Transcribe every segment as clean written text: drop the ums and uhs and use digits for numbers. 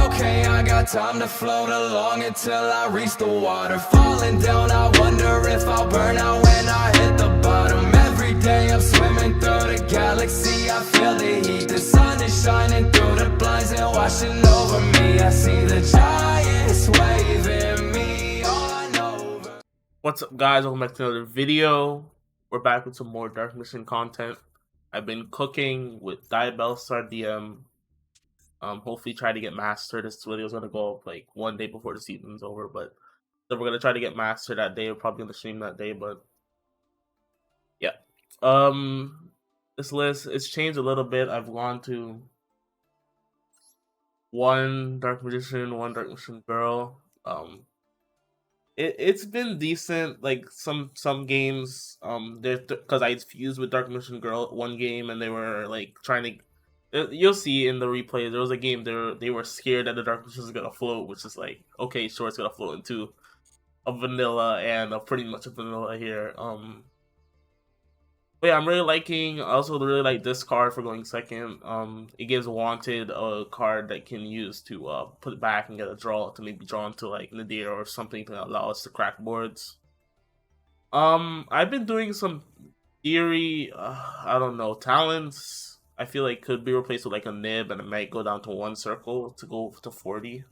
Okay, I got time to float along until I reach the water. Falling down, I wonder if I'll burn out when I hit the bottom. Every day I'm swimming through the galaxy, I feel the heat. The sun is shining through the blinds and washing over me. I see the giants waving me on over. What's up, guys? Welcome back to another video. We're back with some more Dark Mission content. I've been cooking with Diabellstar DM. Hopefully try to get mastered. This video is gonna go up like one day before the season's over, but so we're gonna try to get mastered that day. We're probably gonna stream that day, but yeah. This list it's changed a little bit. I've gone to one Dark Magician, one Dark Magician girl. It's been decent. Like some games, there's because I fused with Dark Mission Girl one game, and they were like trying to. You'll see in the replay. There was a game they were scared that the Dark Mission was gonna float, which is like, okay, sure, it's gonna float into a vanilla and pretty much a vanilla here. But yeah, I'm really liking. I also really like this card for going second. It gives Wanted a card that can use to put it back and get a draw to maybe draw into like Nadir or something to allow us to crack boards. I've been doing some theory. I don't know, talents. I feel like could be replaced with like a nib, and it might go down to one circle to go to 40,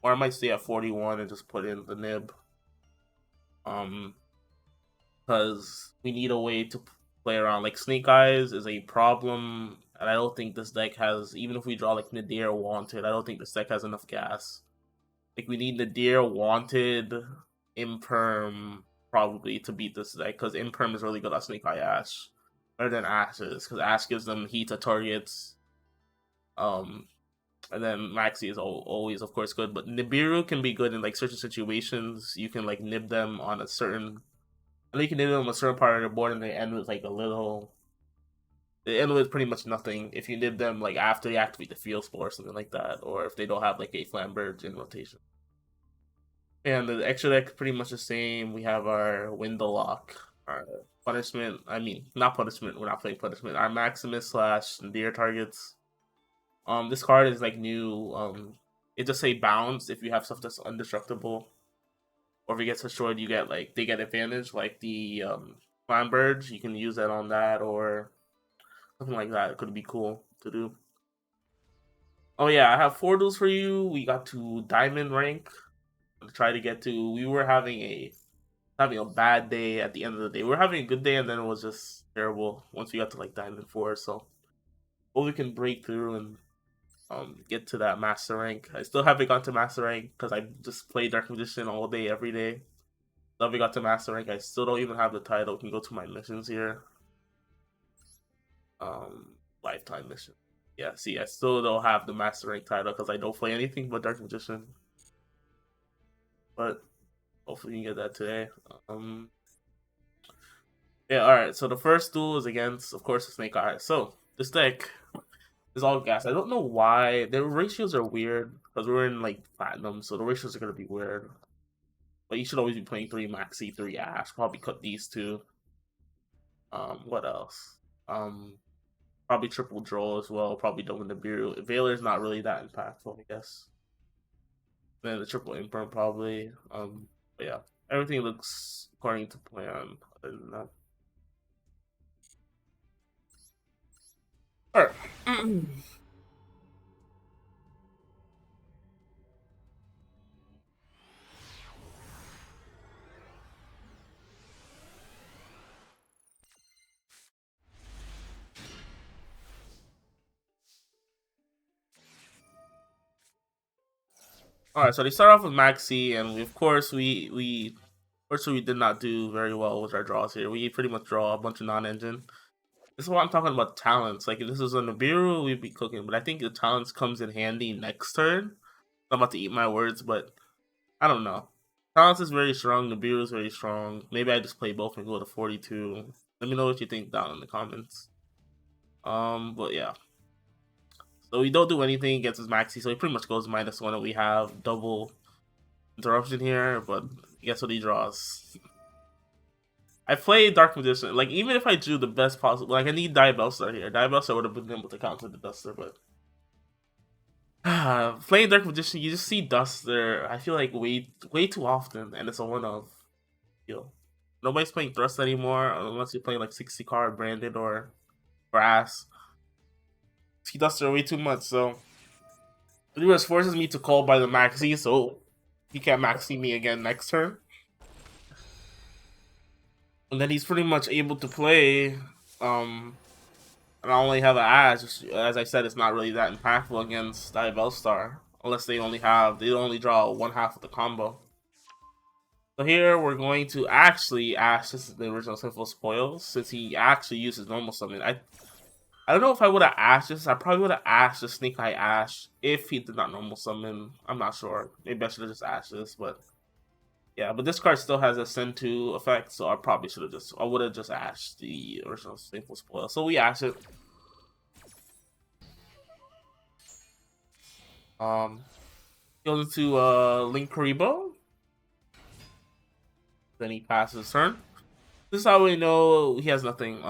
or I might stay at 41 and just put in the nib. Because we need a way to play around. Like Snake Eyes is a problem, and I don't think this deck has, even if we draw like Nadir Wanted, I don't think this deck has enough gas. Like we need Nadir Wanted, Imperm probably to beat this deck, because Imperm is really good at Snake Eye Ash, better than Ashes, because Ash gives them heat to targets. And then Maxi is always of course good, but Nibiru can be good in like certain situations. You can like nib them on a certain, and you can nib them on a certain part of the board, and they end with like a little. They end with pretty much nothing if you nib them like after they activate the Field Spore or something like that, or if they don't have like a Flamberge in rotation. And the extra deck is pretty much the same. We have our Window Lock, our Punishment. I mean, not Punishment. We're not playing Punishment. Our Maximus / Nadir targets. This card is like new. It just say bounce if you have stuff that's undestructible. Or if it gets destroyed, you get like they get advantage, like the Flamberge. You can use that on that or something like that. It could be cool to do. Oh yeah, I have 4 duels for you. We got to Diamond rank to try to get to. We were having a bad day at the end of the day. We were having a good day, and then it was just terrible once we got to like Diamond 4. So hope we can break through and get to that master rank. I still haven't got to master rank because I just play Dark Magician all day, every day. Still haven't got to master rank. I still don't even have the title. I can go to my missions here. Lifetime mission. Yeah, see, I still don't have the master rank title because I don't play anything but Dark Magician. But hopefully you can get that today. Yeah, alright, so the first duel is against, of course, Snake Eyes. So, this deck is all gas. I don't know why. The ratios are weird, because we're in, like, Platinum, so the ratios are going to be weird. But you should always be playing 3 Maxi, 3 Ash. Probably cut these 2. What else? Probably triple draw as well. Probably double Nibiru. Veiler's not really that impactful, I guess. Then the triple Imperm, probably. But yeah, everything looks according to plan. Other than that, all right. All right, so they start off with Maxi, and we fortunately we did not do very well with our draws here. We pretty much draw a bunch of non-engine. This is what I'm talking about, talents. Like if this was a Nibiru, we'd be cooking. But I think the talents comes in handy next turn. I'm about to eat my words, but I don't know. Talents is very strong. Nibiru is very strong. Maybe I just play both and go to 42. Let me know what you think down in the comments. But yeah. So we don't do anything against his Maxi, so he pretty much goes -1, and we have double interruption here, but guess what he draws? I played Dark Magician. Like, even if I drew the best possible, like, I need Diabellstar here. Diabellstar would have been able to counter the Duster, but Playing Dark Magician, you just see dust there. I feel like way too often, and it's a one of. You know, nobody's playing Thrust anymore unless you're playing like 60 card branded or brass. See dust there way too much, so it just forces me to call by the maxi, so he can't maxi me again next turn. And then he's pretty much able to play. And I only have an Ash. As I said, it's not really that impactful against Diabellstar. Unless they only draw one half of the combo. So here we're going to actually Ash. This is the original Sinful Spoils, since he actually uses normal summon. I don't know if I would have Ashed this. I probably would have Ashed the Snake Eye Ash if he did not normal summon. I'm not sure. Maybe I should have just Ashed this, but yeah. But this card still has a send to effect, so I would have just Ashed the original Sinful Spoil. So we Ash it. Goes into Link Karibo. Then he passes turn. This is how we know he has nothing.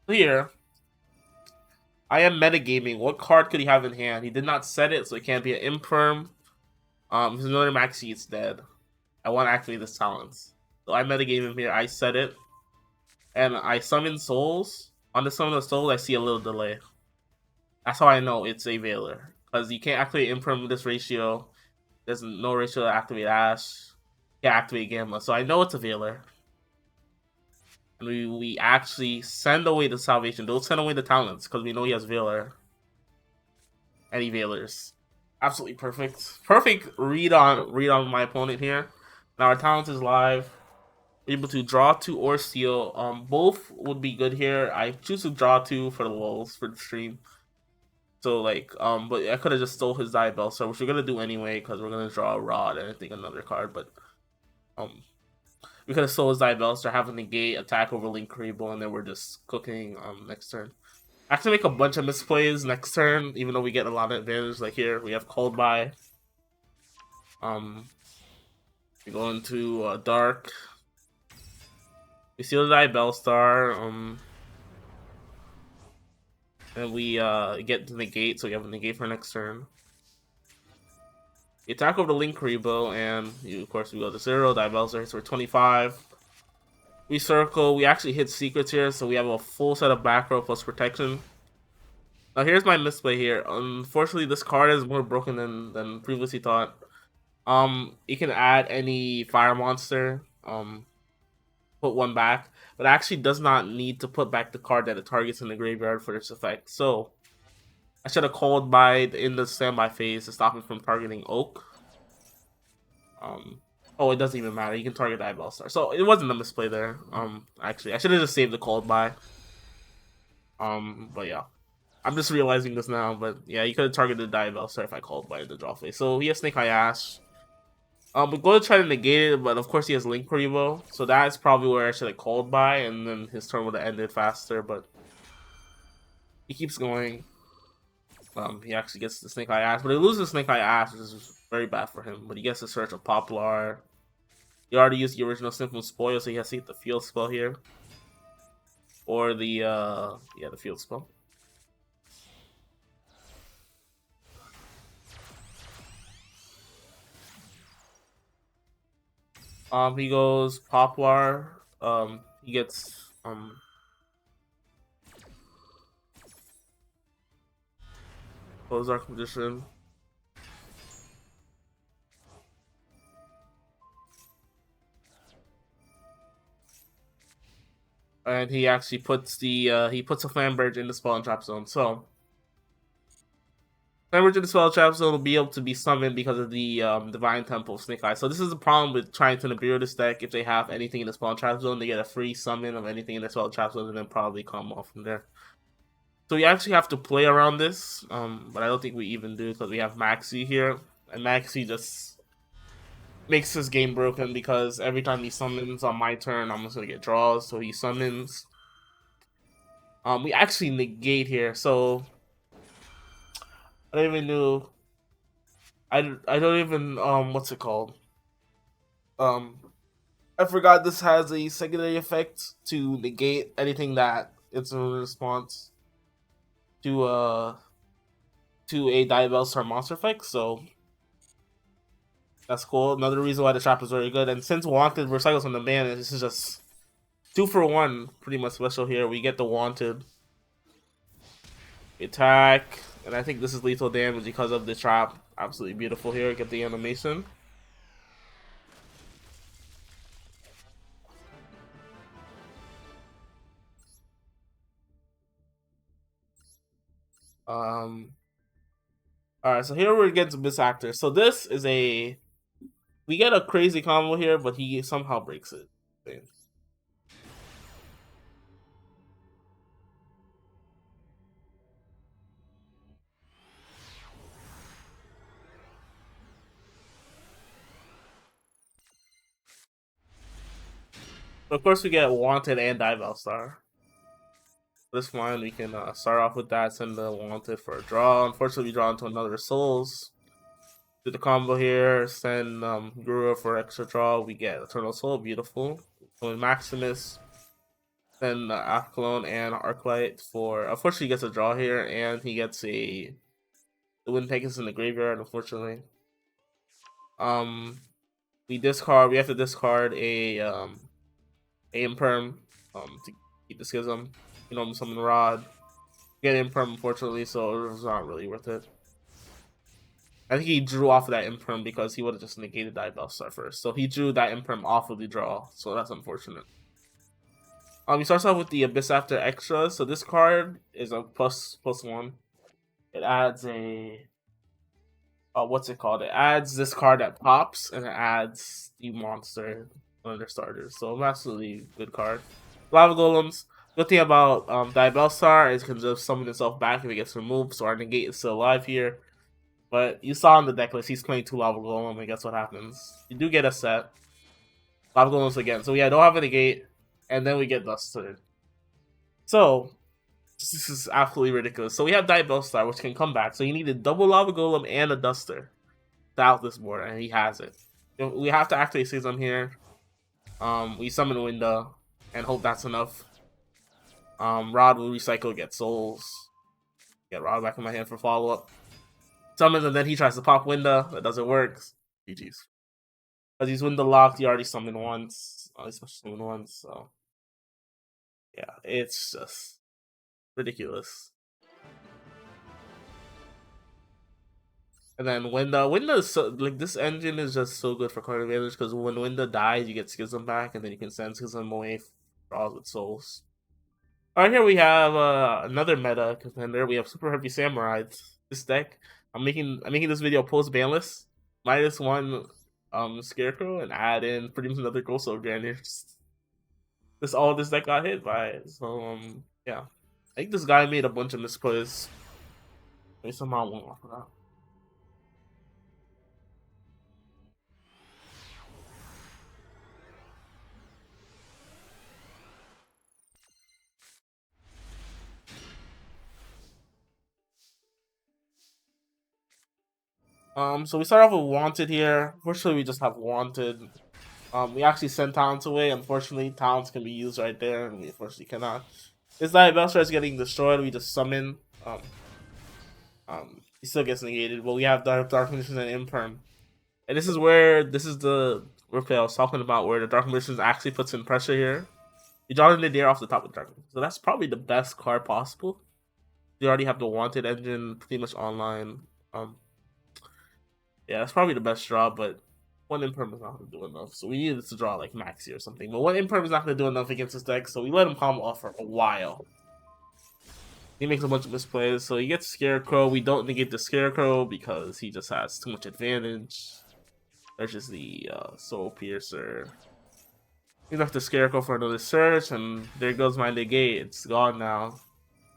Here I am metagaming. What card could he have in hand? He did not set it, so it can't be an imperm. His another maxi is dead. I want to activate this talents. So I metagame him here. I set it, and I summon souls. On the summon of souls, I see a little delay. That's how I know it's a Veiler, because you can't activate imperm with this ratio. There's no ratio to activate Ash. Can't activate Gamma, so I know it's a Veiler. And we actually send away the Salvation. Don't send away the talents, because we know he has Veiler. Any Veilers. Absolutely perfect. Perfect read on my opponent here. Now our talent is live. Able to draw 2 or steal. Both would be good here. I choose to draw 2 for the lulz for the stream. So like, but I could have just stole his Diabellstar, which we're gonna do anyway, because we're gonna draw a Rod and I think another card. But we could have stole his Diabellstar, have a negate, attack over Link Karibo, and then we're just cooking next turn. I have to make a bunch of misplays next turn, even though we get a lot of advantage. Like here, we have called by. We go into dark. We steal the Diabellstar. And we get to negate, so we have a negate for next turn. We attack over the Link Karibo, and of course we go to 0. Diabellstar hits for 25. We circle. We actually hit secrets here, so we have a full set of back row plus protection. Now here's my misplay here. Unfortunately, this card is more broken than previously thought. You can add any fire monster. Put one back, but actually does not need to put back the card that it targets in the graveyard for this effect. So I should have called by in the standby phase to stop it from targeting Oak. Oh, it doesn't even matter. You can target Diabellstar. So it wasn't a misplay there. Actually, I should have just saved the called by. But yeah. I'm just realizing this now, but yeah, you could have targeted Diabellstar if I called by in the draw phase. So he has Snake Eye Ash. We're going to try to negate it, but of course he has Link Karibo, so that's probably where I should have called by, and then his turn would have ended faster, but he keeps going. He actually gets the Snake Eye Ash, but he loses Snake Eye Ash, which is very bad for him, but he gets to search a Poplar. He already used the original Sinful Spoil, so he has to hit the field spell here. Or the field spell. He goes Poplar. He gets Dark Magician. And he actually puts he puts a Flamberge in the spell and trap zone. So Flamberge in the spell and trap zone will be able to be summoned because of the Divine Temple of Snake Eye. So this is the problem with trying to Nibiru this deck. If they have anything in the spell and trap zone, they get a free summon of anything in the spell and trap zone, and then probably come off from there. So we actually have to play around this, but I don't think we even do because we have Maxi here, and Maxi just makes this game broken because every time he summons on my turn, I'm just gonna get draws. So he summons. We actually negate here, so I don't even know. I don't even what's it called? I forgot this has a secondary effect to negate anything that it's in response to to a Diabellstar monster effect, so that's cool. Another reason why the trap is very good. And since Wanted recycles from the ban, this is just 2-for-1 pretty much special here. We get the Wanted attack, and I think this is lethal damage because of the trap. Absolutely beautiful here. Get the animation. Alright, so here we're getting to this actor. So this is we get a crazy combo here, but he somehow breaks it. So of course we get Wanted and Diabellstar. This one we can start off with that, send the Wanted for a draw. Unfortunately, we draw into another Souls. Do the combo here, send Guru for extra draw. We get Eternal Soul, beautiful. So Maximus, send Afclone and Arclight for. Unfortunately, he gets a draw here, and he gets the Wind Pegasus in the graveyard. Unfortunately, we have to discard a Imperm to keep the Schism. You know, summon Rod. Get Imperm, unfortunately, so it was not really worth it. I think he drew off of that Imperm because he would have just negated Diabellstar first. So he drew that Imperm off of the draw, so that's unfortunate. He starts off with the Abyss After extra. So this card is a +1. It adds a what's it called? It adds this card that pops, and it adds the monster one of their starters. So an absolutely good card. Lava Golems. Good thing about Diabellstar is it can just summon itself back if it gets removed, so our negate is still alive here. But you saw in the deck list, he's playing 2 Lava Golem, and guess what happens? You do get a set. Lava Golems again. So yeah, don't have a negate, and then we get Duster. So this is absolutely ridiculous. So we have Diabellstar, which can come back. So you need a double Lava Golem and a Duster to out this board, and he has it. We have to activate Schism here. We summon Window, and hope that's enough. Rod will recycle, get Souls. Get Rod back in my hand for follow-up. Summons, and then he tries to pop Window. That doesn't work. GG's. Because he's Window locked, he already summoned once. He special summoned once, so. Yeah, it's just ridiculous. And then Window's so, like, this engine is just so good for card advantage because when Window dies, you get Schism back, and then you can send Schism away draws with Souls. Alright, here we have another meta contender. We have Super Heavy Samurai. This deck, I'm making this video post banless. -1 Scarecrow and add in pretty much another Ghost Ogre. This deck got hit by it. So yeah. I think this guy made a bunch of misplays. They somehow won't off of that. So we start off with Wanted here. Unfortunately, we just have Wanted. We actually send Talents away. Unfortunately, Talents can be used right there, and we unfortunately cannot. This Diabellstar is getting destroyed. We just summon. He still gets negated, but we have Dark Magicians and Imperm. And this is the replay I was talking about, where the Dark Magicians actually puts in pressure here. You draw in the Nadir off the top of the Dark Magicians. So that's probably the best card possible. You already have the Wanted engine pretty much online. Yeah, that's probably the best draw, but one Imperm is not going to do enough. So we needed to draw like Maxi or something. But one Imperm is not going to do enough against this deck, so we let him combo off for a while. He makes a bunch of misplays, so he gets Scarecrow. We don't negate the Scarecrow because he just has too much advantage. There's just the Soul Piercer. We left the Scarecrow for another search, and there goes my negate. It's gone now.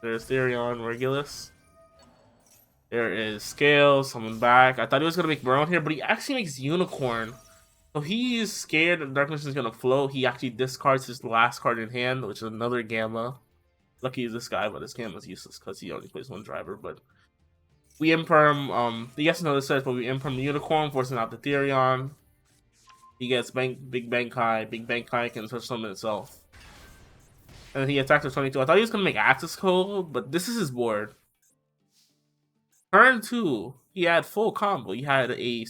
There's Therion, Regulus. There is Scale, summon back. I thought he was going to make Baron here, but he actually makes Unicorn. So he's scared that Dark Magician is going to float. He actually discards his last card in hand, which is another Gamma. Lucky is this guy, but his Gamma's useless because he only plays one driver. But we Imperm, he gets another search, but we Imperm the Unicorn, forcing out the Therion. He gets Big Bankai. Big Bankai can search summon itself. And then he attacks with 22. I thought he was going to make Access Code, but this is his board. Turn 2, he had full combo. He had a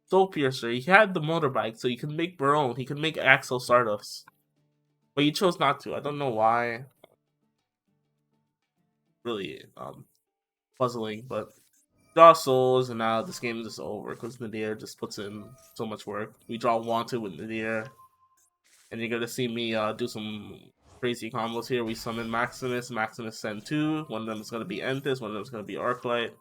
Soul Piercer. He had the motorbike, so he could make Barone. He could make Axel Stardust. But he chose not to. I don't know why. Really puzzling, but draw souls, and now this game is just over because Nadir just puts in so much work. We draw Wanted with Nadir, and you're gonna see me do some crazy combos here. We summon Maximus, Maximus send 2. One of them is gonna be Enthus, one of them is gonna be Arclight.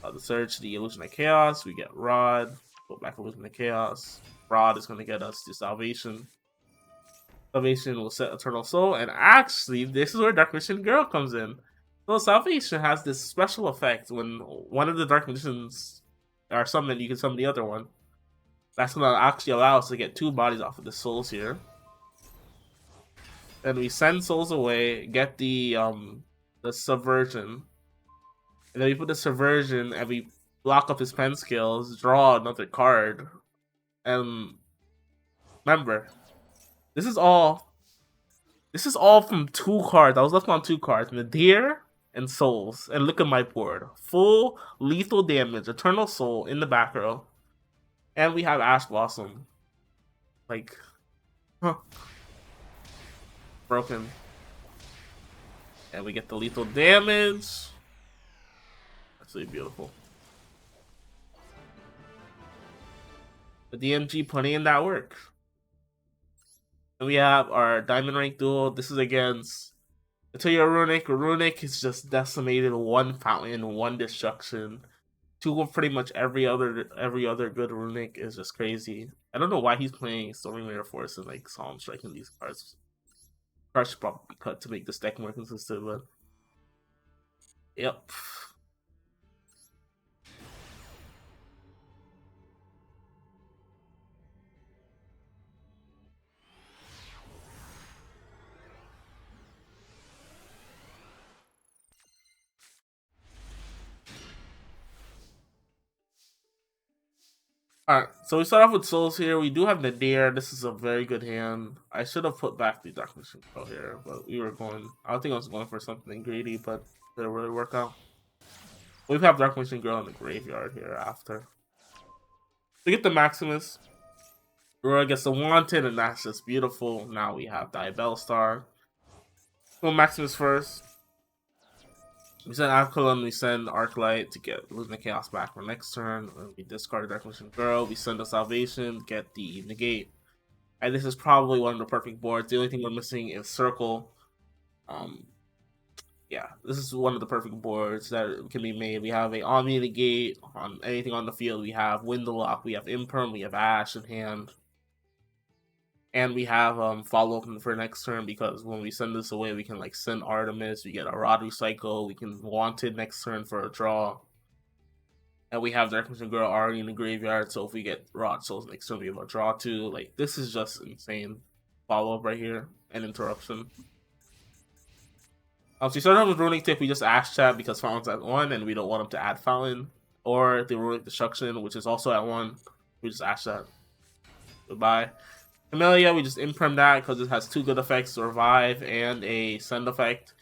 The Search, the Illusion of Chaos, we get Rod, go back Illusion of Chaos. Rod is gonna get us to Salvation. Salvation will set Eternal Soul, and actually, this is where Dark Mission Girl comes in. So Salvation has this special effect when one of the Dark Missions are summoned, you can summon the other one. That's gonna actually allow us to get 2 bodies off of the souls here. Then we send souls away, get the subversion. And then we put the subversion and we block up his pen skills, draw another card. And remember, this is all from 2 cards. I was left on 2 cards. Nadir and Souls. And look at my board. Full lethal damage, Eternal Soul in the back row. And we have Ash Blossom. Like, huh. Broken. And we get the lethal damage. Absolutely beautiful. The DMG putting in that work. And we have our Diamond Rank duel. This is against Atoya Runic. Runic is just decimated 1 fountain, 1 destruction. 2 of pretty much every other good Runic is just crazy. I don't know why he's playing Storming Mirror Force and like Solemn Striking these cards. Cards should probably be cut to make this deck more consistent, but yep. Alright, so we start off with Souls here. We do have Nadir. This is a very good hand. I should have put back the Dark Mission Pro here, but we were going... I don't think I was going for something greedy, but it didn't really work out. We have Dark Mission Girl in the graveyard here after. We get the Maximus. Aurora gets the Wanted, and that's just beautiful. Now we have Diabellstar. Go Maximus first. We send Alkaline, we send Arclight to get Illusion of Chaos back for next turn. We discard Dark Mission Girl, we send a Salvation, get the Negate. And this is probably one of the perfect boards. The only thing we're missing is Circle. Yeah, this is one of the perfect boards that can be made. We have a Omni Negate on anything on the field. We have Windlock, we have Imperm, we have Ash in hand. And we have follow-up for next turn, because when we send this away, we can like send Artemis, we get a Rod Recycle, we can Wanted next turn for a draw. And we have Dark Mission Girl already in the graveyard, so if we get Rod Souls next turn, we have a draw too. Like, this is just insane. Follow-up right here, and interruption. So we start off with Runic Tip, we just Ash Chat because Fountain's at 1, and we don't want him to add Fountain. Or the Runic Destruction, which is also at 1, we just Ash Chat. Goodbye. Camellia, we just imprint that because it has 2 good effects, Revive and a Send effect.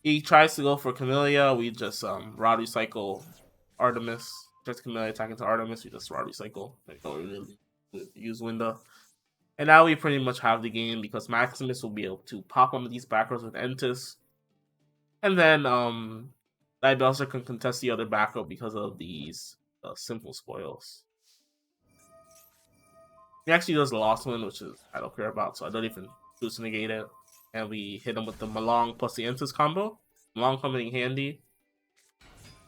He tries to go for Camellia, we just Rod Recycle Artemis. Just Camellia attacking to Artemis, we just Rod Recycle. We really use Window. And now we pretty much have the game because Maximus will be able to pop one of these back rows with Enthus. And then Diabellstar can contest the other back row because of these simple spoils. He actually does the Lost One, which is I don't care about, so I don't even choose to negate it. And we hit him with the Malong plus the Enthus combo. Malong coming in handy.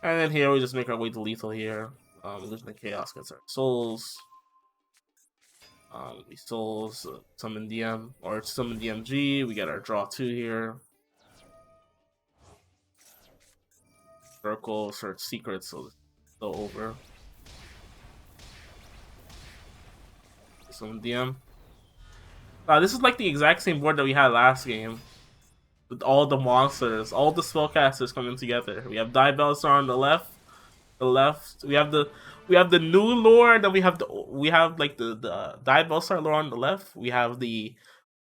And then here we just make our way to lethal here. Illusion of Chaos gets our souls. We souls summon DM or summon DMG. We get our draw 2 here. Circle, search secrets, so it's still over. Some DM. This is like the exact same board that we had last game, with all the monsters, all the spellcasters coming together. We have Diabellstar on the left. We have the new lore. Then we have the Diabellstar lore on the left. We have the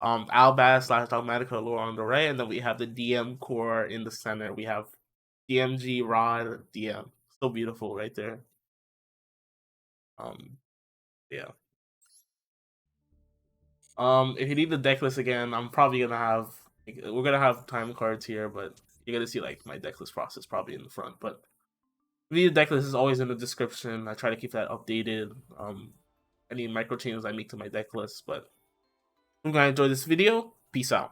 Albaz / Dogmatika lore on the right, and then we have the DM core in the center. We have DMG Rod DM. So beautiful right there. Yeah. If you need the deck list again, I'm probably gonna have we're gonna have time cards here, but you're gonna see like my deck list process probably in the front. But the deck list is always in the description. I try to keep that updated. Any micro changes I make to my deck list. But I'm gonna enjoy this video. Peace out.